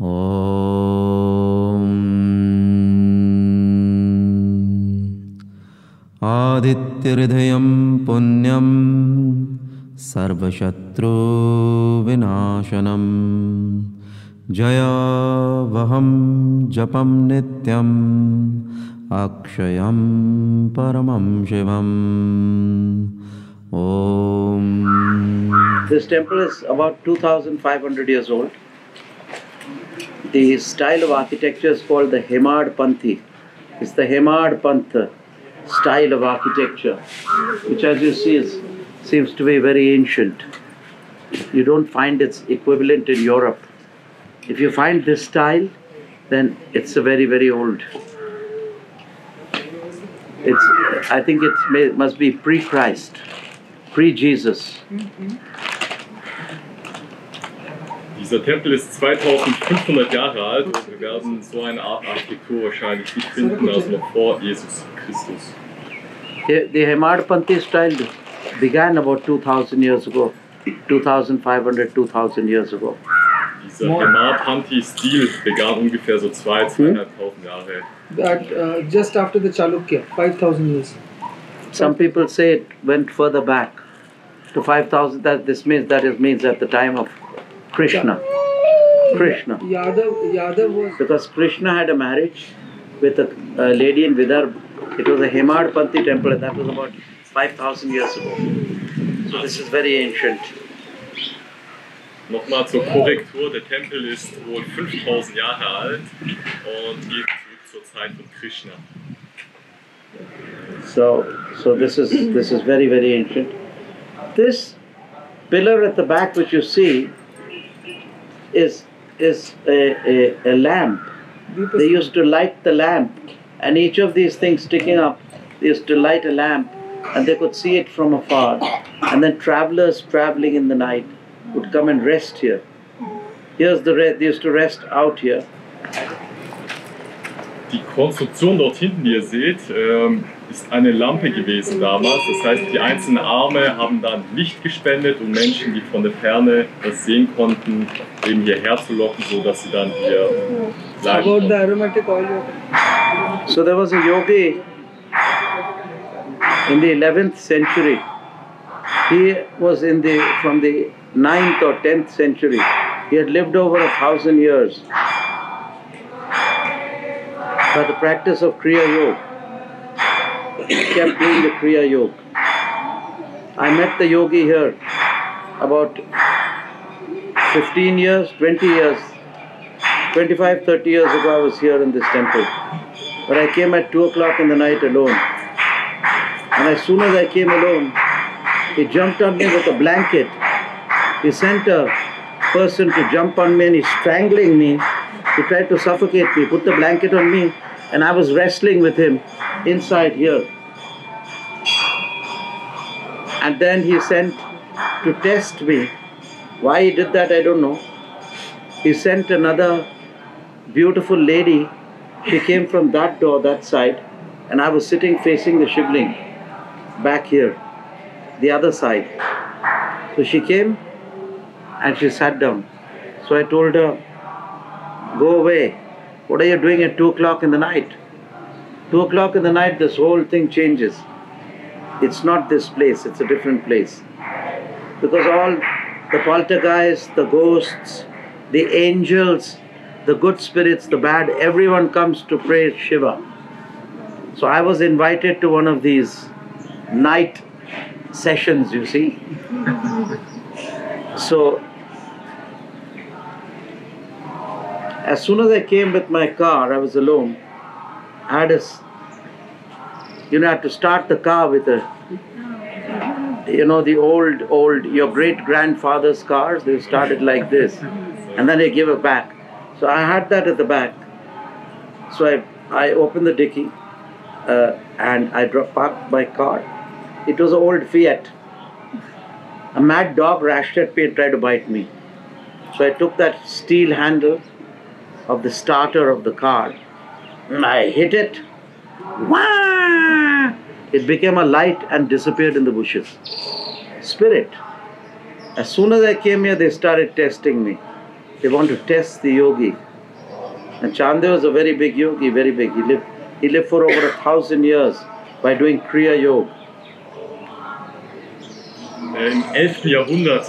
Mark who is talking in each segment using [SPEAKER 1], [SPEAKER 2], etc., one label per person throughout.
[SPEAKER 1] Om Aditya-hridayam punyam sarvashatru vinashanam Jaya vaham japam nityam akshayam paramam shivam. Om.
[SPEAKER 2] This temple is about 2,500 years old. The style of architecture is called the Hemad Panthi. It's the Hemad Pantha style of architecture, which as you see seems to be very ancient. You don't find its equivalent in Europe. If you find this style, then it's a very, very old. I think it must be pre-Christ, pre-Jesus.
[SPEAKER 3] Dieser Tempel ist 2500 Jahre alt und wir werden so eine Art Architektur wahrscheinlich nicht finden, also noch vor Jesus Christus.
[SPEAKER 2] The Hemad Panthi style began about 2,000 years ago, 2,500, 2,000 years ago.
[SPEAKER 3] Dieser Hemad Panthi Stil begann ungefähr so 2.500 Jahre.
[SPEAKER 4] That just after the Chalukya, 5,000 years.
[SPEAKER 2] Some people say it went further back to 5,000. This means at the time of Krishna.
[SPEAKER 4] Yadav was...
[SPEAKER 2] Because Krishna had a marriage with a lady in Vidarbha. It was a Hemad Panthi temple, and that was about 5,000 years ago. So this is very ancient.
[SPEAKER 3] Nochmal zur Korrektur, der Tempel ist wohl 5000 Jahre alt und geht zurück zur Zeit von Krishna.
[SPEAKER 2] So this is very, very ancient. This pillar at the back which you see is a lamp. They used to light the lamp, and each of these things sticking up, they used to light a lamp and they could see it from afar. And then travelers traveling in the night would come and rest here. Here's the rest, they used to rest out here.
[SPEAKER 3] Die Konstruktion dort hinten, die ihr seht, ist eine Lampe gewesen damals. Das heißt, die einzelnen Arme haben dann Licht gespendet, um Menschen, die von der Ferne das sehen konnten, eben hierher zu locken, sodass sie dann hier bleiben konnten.
[SPEAKER 4] About the aromatic oil.
[SPEAKER 2] So there was a yogi in the 11th century. He was from the 9th or 10th century. He had lived over 1,000 years by the practice of Kriya Yoga. He kept doing the Kriya Yoga. I met the yogi here about 15 years, 20 years, 25, 30 years ago. I was here in this temple. But I came at 2 o'clock in the night alone. And as soon as I came alone, he jumped on me with a blanket. He sent a person to jump on me and he's strangling me. He tried to suffocate me, put the blanket on me, and I was wrestling with him inside here. And then he sent to test me. Why he did that, I don't know. He sent another beautiful lady. She came from that door, that side, and I was sitting facing the Shivling, back here, the other side. So she came and she sat down. So I told her, go away. What are you doing at 2 o'clock in the night? 2 o'clock in the night, this whole thing changes. It's not this place, it's a different place. Because all the poltergeists, the ghosts, the angels, the good spirits, the bad, everyone comes to pray Shiva. So I was invited to one of these night sessions, you see. So as soon as I came with my car, I was alone. I had had to start the car with the old, your great-grandfather's cars, they started like this. And then they give it back. So I had that at the back. So I opened the dicky and I parked my car. It was an old Fiat. A mad dog rushed at me and tried to bite me. So I took that steel handle of the starter of the car and I hit it. Wah! It became a light and disappeared in the bushes. Spirit. As soon as I came here, they started testing me. They want to test the yogi. And Chanda was a very big yogi, very big. He lived for over 1,000 years by doing Kriya Yoga.
[SPEAKER 3] Im 11. Jahrhundert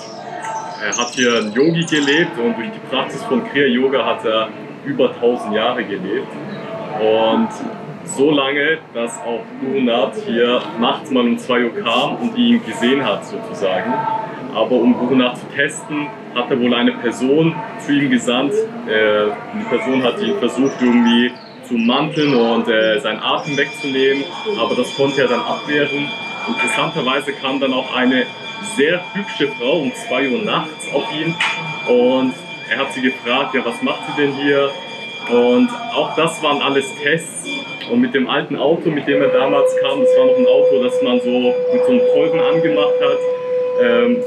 [SPEAKER 3] hat hier ein Yogi gelebt und durch die Praxis von Kriya Yoga hat er über 1000 Jahre gelebt. Und so lange, dass auch Gurunath hier nachts mal um 2 Uhr kam und ihn gesehen hat sozusagen. Aber um Gurunath zu testen, hat er wohl eine Person zu ihm gesandt. Die Person hat ihn versucht irgendwie zu manteln und seinen Atem wegzunehmen, aber das konnte er dann abwehren. Interessanterweise kam dann auch eine sehr hübsche Frau um 2 Uhr nachts auf ihn und er hat sie gefragt, ja, was macht sie denn hier? Und auch das waren alles Tests. Und mit dem alten Auto, mit dem er damals kam, das war noch ein Auto, das man so mit so einem Kolben angemacht hat,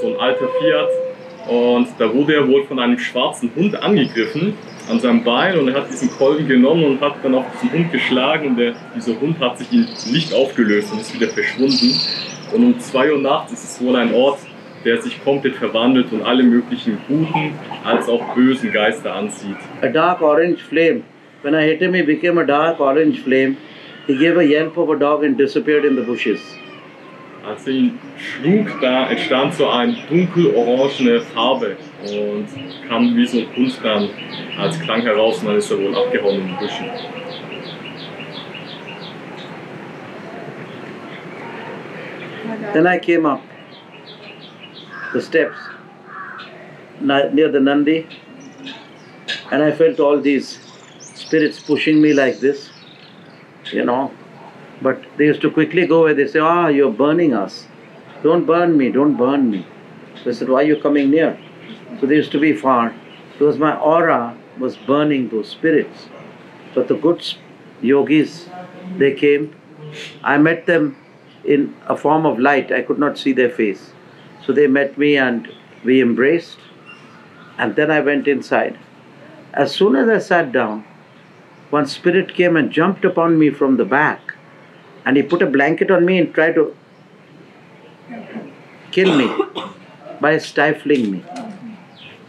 [SPEAKER 3] so ein alter Fiat. Und da wurde er wohl von einem schwarzen Hund angegriffen an seinem Bein und er hat diesen Kolben genommen und hat dann auf diesen Hund geschlagen und dieser Hund hat sich in Licht aufgelöst und ist wieder verschwunden. Und um 2 Uhr nachts ist es wohl ein Ort, der sich komplett verwandelt und alle möglichen guten als auch bösen Geister anzieht.
[SPEAKER 2] A dark orange flame. When I hit him, he became a dark orange flame. He gave a yelp of a dog and disappeared in the bushes.
[SPEAKER 3] Als er ihn schlug, da entstand so eine dunkel-orangene Farbe und kam wie so ein Hund dann als Klang heraus und dann ist er wohl abgehauen in den Büschen.
[SPEAKER 2] Then I came up the steps near the Nandi and I felt all these spirits pushing me like this, you know. But they used to quickly go away. They say, "Ah, you're burning us. Don't burn me, don't burn me." So I said, "Why are you coming near?" So they used to be far because my aura was burning those spirits. But the good yogis, they came. I met them in a form of light. I could not see their face. So they met me and we embraced. And then I went inside. As soon as I sat down, one spirit came and jumped upon me from the back. And he put a blanket on me and tried to kill me by stifling me.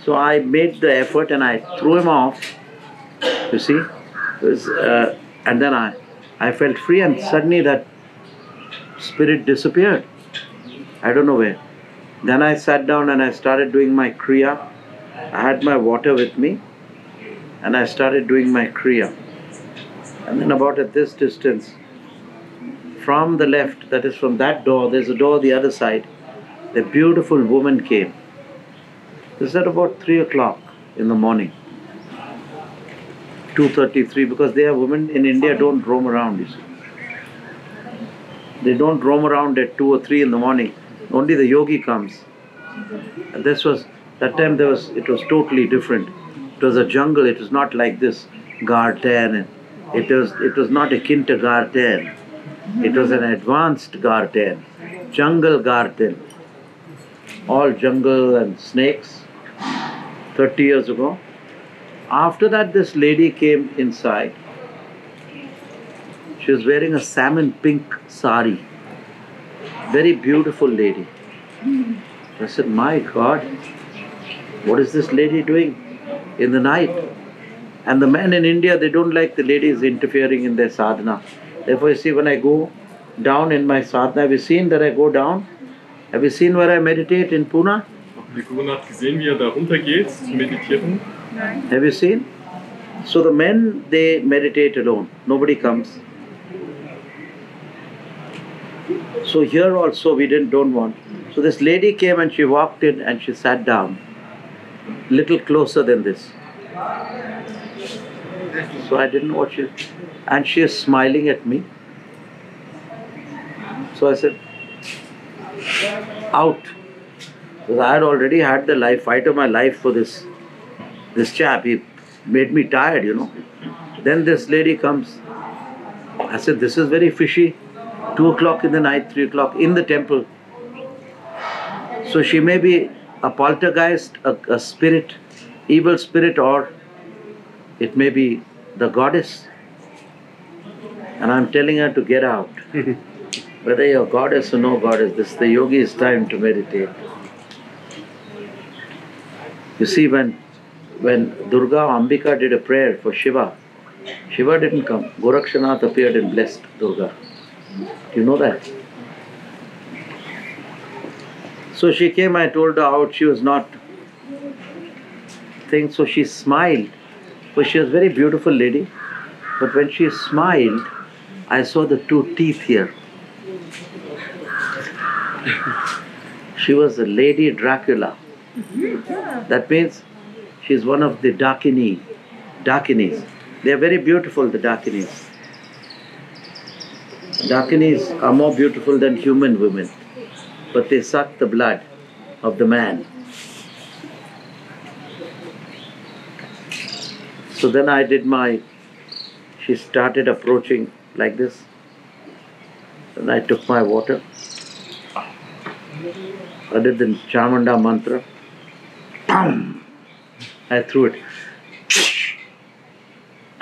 [SPEAKER 2] So I made the effort and I threw him off, you see. And then I felt free and suddenly that spirit disappeared. I don't know where. Then I sat down and I started doing my Kriya. I had my water with me and I started doing my Kriya. And then about at this distance, from the left, that is from that door, there's a door the other side, the beautiful woman came. This is at about 3 o'clock in the morning. 2:33, because they are women in India don't roam around, you see. They don't roam around at 2 or 3 in the morning. Only the yogi comes. And that time it was totally different. It was a jungle, it was not like this garden. It was not a kindergarten. It was an advanced garden, jungle garden. All jungle and snakes, 30 years ago. After that, this lady came inside. She was wearing a salmon pink sari. Very beautiful lady. I said, "My God, what is this lady doing in the night?" And the men in India, they don't like the ladies interfering in their sadhana. Therefore, you see, when I go down in my sadhana, have you seen that I go down? Have you seen where I meditate in Pune?
[SPEAKER 3] Haben die Gurunath gesehen, wie da runtergeht zu meditieren?
[SPEAKER 2] Have you seen? So the men, they meditate alone. Nobody comes. So here also we don't want. So this lady came and she walked in and she sat down, little closer than this. So I didn't watch it. And she is smiling at me. So I said, out. Because I had already had the fight of my life for this chap. He made me tired, you know. Then this lady comes. I said, this is very fishy. 2 o'clock in the night, 3 o'clock in the temple. So she may be a poltergeist, a spirit, evil spirit, or it may be the goddess. And I'm telling her to get out. Whether you're goddess or no goddess, this is the yogi's time to meditate. You see, when Durga or Ambika did a prayer for Shiva, Shiva didn't come. Gorakshanath appeared and blessed Durga. Do you know that? So she came, I told her out, she was not thing, so she smiled. But she was a very beautiful lady. But when she smiled, I saw the two teeth here. She was a Lady Dracula. That means she's one of the Dakinis. They are very beautiful, the Dakinis. Dakinis are more beautiful than human women, but they suck the blood of the man. So then I did she started approaching like this, and I took my water. I did the Chamanda mantra. Bam! I threw it.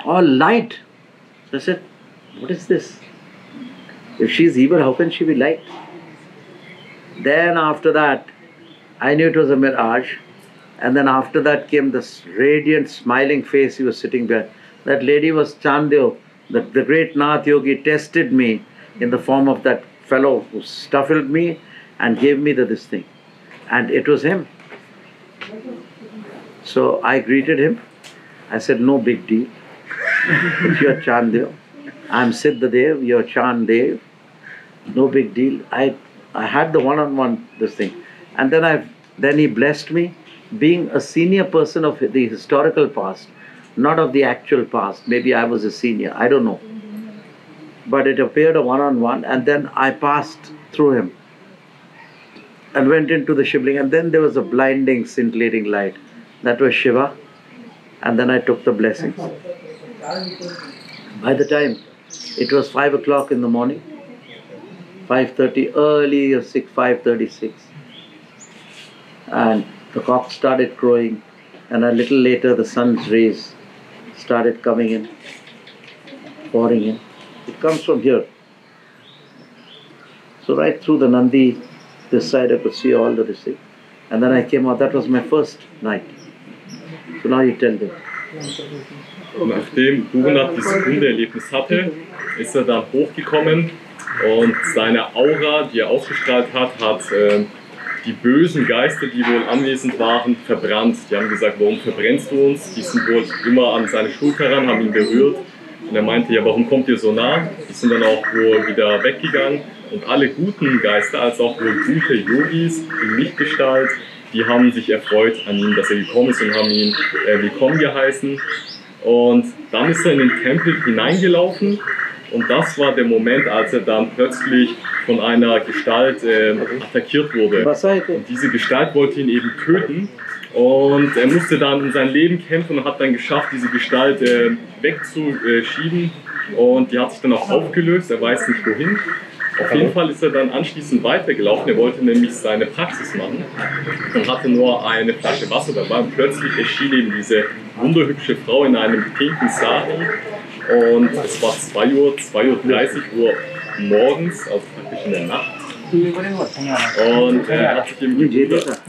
[SPEAKER 2] All light. So I said, what is this? If she's evil, how can she be light? Then after that, I knew it was a mirage. And then after that came this radiant, smiling face he was sitting there. That lady was Chandeo. The great Nath Yogi tested me in the form of that fellow who stuffed me and gave me this thing. And it was him. So I greeted him. I said, no big deal. If you're Chandeo, I'm Siddhadev, you're Chandev. No big deal. I had the one-on-one this thing. And then he blessed me, being a senior person of the historical past, not of the actual past. Maybe I was a senior, I don't know. But it appeared a one-on-one, and then I passed through him and went into the Shivling, and then there was a blinding, scintillating light. That was Shiva, and then I took the blessings. By the time it was 5 o'clock in the morning, 5:30, early 5:36, and the cock started crowing, and a little later the sun's rays started coming in, pouring in. It comes from here. So right through the Nandi, this side I could see all this thing. And then I came out, that was my first night. So now you tell them.
[SPEAKER 3] Nachdem Gurunath dieses Kunde-Erlebnis hatte, ist er dann hochgekommen und seine Aura, die er ausgestrahlt hat, hat die bösen Geister, die wohl anwesend waren, verbrannt. Die haben gesagt, warum verbrennst du uns? Die sind wohl immer an seine Schulter ran, haben ihn berührt. Und er meinte, ja, warum kommt ihr so nah? Die sind dann auch wohl wieder weggegangen. Und alle guten Geister, als auch wohl gute Yogis in Lichtgestalt, die haben sich erfreut an ihm, dass er gekommen ist und haben ihn willkommen geheißen. Und dann ist er in den Tempel hineingelaufen und das war der Moment, als er dann plötzlich von einer Gestalt attackiert wurde. Und diese Gestalt wollte ihn eben töten und er musste dann um sein Leben kämpfen und hat dann geschafft, diese Gestalt wegzuschieben und die hat sich dann auch aufgelöst, er weiß nicht wohin. Auf jeden Fall ist er dann anschließend weitergelaufen, er wollte nämlich seine Praxis machen und hatte nur eine Flasche Wasser dabei und plötzlich erschien eben diese wunderhübsche Frau in einem pinken Sari und es war 2:30 Uhr morgens, also praktisch in der Nacht. Und er hat sich eben gewundert.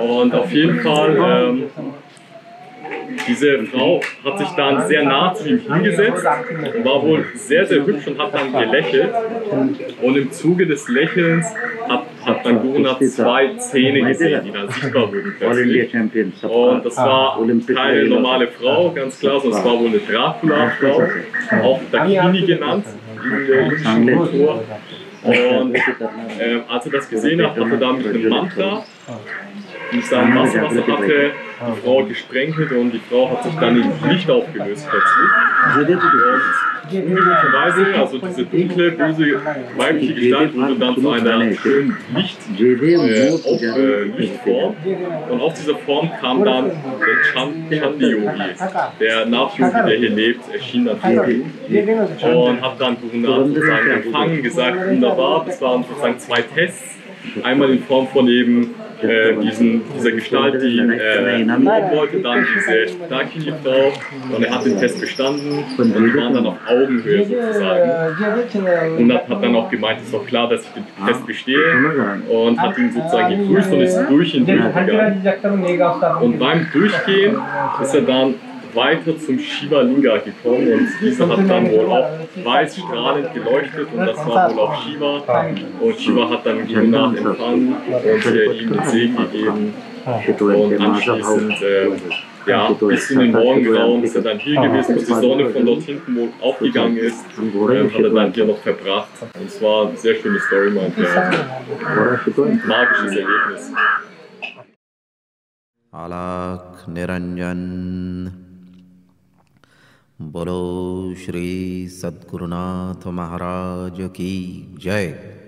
[SPEAKER 3] Und auf jeden Fall, diese Frau hat sich dann sehr nah zu ihm hingesetzt und war wohl sehr, sehr hübsch und hat dann gelächelt. Und im Zuge des Lächelns hat dann Gurunath 2 Zähne gesehen, die dann sichtbar wurden plötzlich. Und das war keine normale Frau, ganz klar, sondern es war wohl eine Dracula-Frau, auch Dakini genannt in der indischen Kultur. Und als er das gesehen hat, hat er da mit einem Mantra mit seinem Wasser, was er hatte, die Frau gesprenkelt und die Frau hat sich dann in Licht aufgelöst plötzlich. Und unglücklicherweise, also diese dunkle, böse weibliche Gestalt wurde dann zu einer schönen Lichtform. Und auf dieser Form kam dann der Chandi-Yogi, der Nath-Yogi, der hier lebt, erschien dann und hat dann Gurunath sozusagen empfangen, gesagt, wunderbar, das waren sozusagen 2 Tests. Einmal in Form von eben dieser Gestalt, die ihn umbringen wollte, dann diese Dakini-Frau und er hat den Test bestanden und die waren dann auf Augenhöhe sozusagen. Und hat dann auch gemeint, es ist doch klar, dass ich den Test bestehe und hat ihn sozusagen gegrüßt und ist durch ihn durchgegangen. Und beim Durchgehen ist er dann weiter zum Shiva Linga gekommen und dieser hat dann wohl auch weiß strahlend geleuchtet und das war wohl auch Shiva. Und Shiva hat dann Gurunath empfangen und ihm den Segen gegeben. Und anschließend, bis in den Morgengrauen ist er dann hier gewesen, bis die Sonne von dort hinten wohl aufgegangen ist, hat er dann hier noch verbracht. Und es war eine sehr schöne Story, meinte er. Magisches Erlebnis.
[SPEAKER 1] Alak Niranjan Bolo Shri Satgurunath Maharaj Ki Jai.